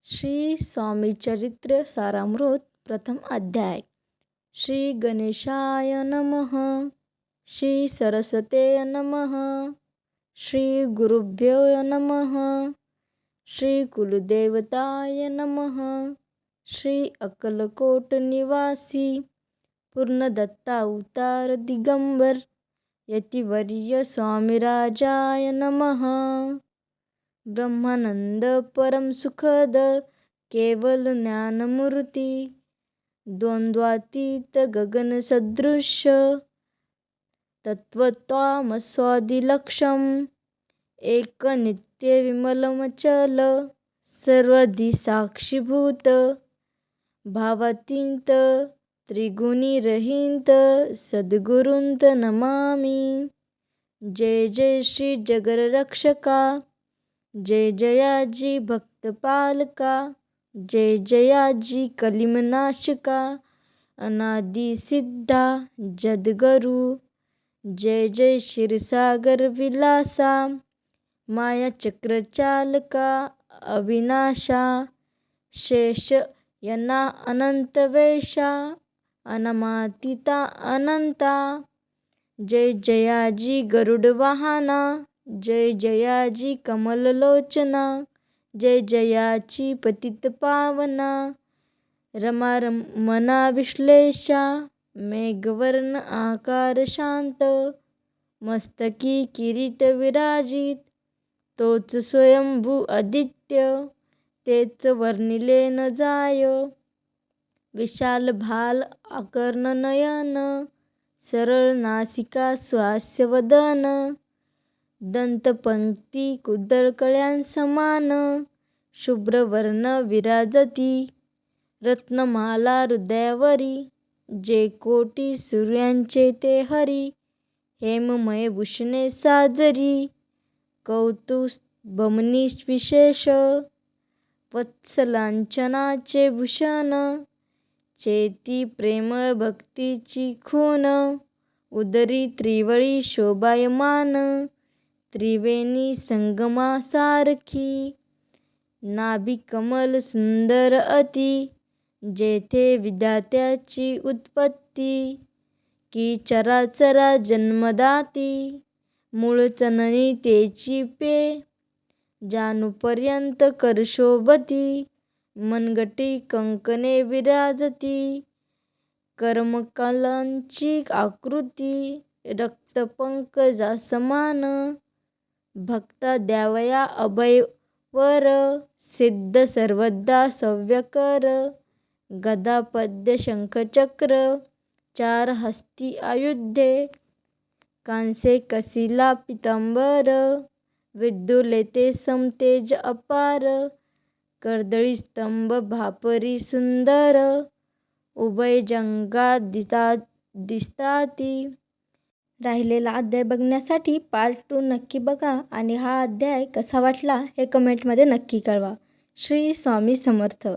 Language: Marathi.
श्री स्वामी चरित्र सारामृत प्रथम अध्याय. श्री गणेशाय नमः. श्री सरस्वते नमः. श्री गुरुभ्यो नमः. श्री कुलदेवताय नमः. श्री अक्कलकोट निवासी पूर्णदत्ता अवतार दिगंबर यतिवर्य स्वामीराजाय नमः. ब्रह्मानंद परम सुखद केवल ज्ञानमूर्ती द्वंद्वातीत गगन सदृश तत्वत्वामस्वादिलक्षम एक नित्य विमलमचल सर्वधी साक्षीभूत भावातीत त्रिगुणी रहित सद्गुरुंत नमामि. जय जय श्री जगरक्षका. जय जयाजी भक्तपालका. जय जयाजी कलिमनाशका अनादि सिद्धा जदगुरु. जय जय क्षीरसागर विलासा माया चक्रचालका अविनाशा शेष यना अनंत वेशा अनमातीता अनंता. जय जयाजी गरुड वाहना. जय जयाजी कमललोचना. जय जयाची पतित पावना रमारमणा विश्लेषा मेघवर्ण आकार शांत मस्तकी किरीट विराजित तोच स्वयंभू आदित्य तेच वर्णिले न जाय. विशाल भाल आकर्ण नयन सरळ नासिका स्वास्य वदन दंतपंक्ती कुदळकळ्यांसमान शुभ्रवर्ण विराजती रत्नमाला हृदयावरी. जे कोटी सूर्यांचे ते हरी हेममय भूषणे साजरी कौतुभमनी विशेष वत्सलांचनाचे भूषण चेती प्रेमळ भक्तीची खून उदरी त्रिवळी शोभायमान त्रिवेणी संगमासारखी नाभी कमल सुंदर अति जेथे विधात्याची उत्पत्ती की चराचरा जन्मदाती मूळ चननी तेची पे जानुपर्यंत करशोभती मनगटी कंकणे विराजती कर्मकलांची आकृती रक्तपंकजासमान भक्ता द्यावया अभयवर सिद्ध सर्वदा सव्यकर गदा पद्य शंखचक्र चार हस्ती आयुधे कांसे कसिला पितांबर विद्युलेते समतेज अपार कर्दळी स्तंभ भापरी सुंदर उभय जंगा दिसताती. राहिलेला अध्याय बघण्यासाठी पार्ट 2 नक्की बघा आणि हा अध्याय कसा वाटला हे कमेंटमध्ये नक्की कळवा. श्री स्वामी समर्थ.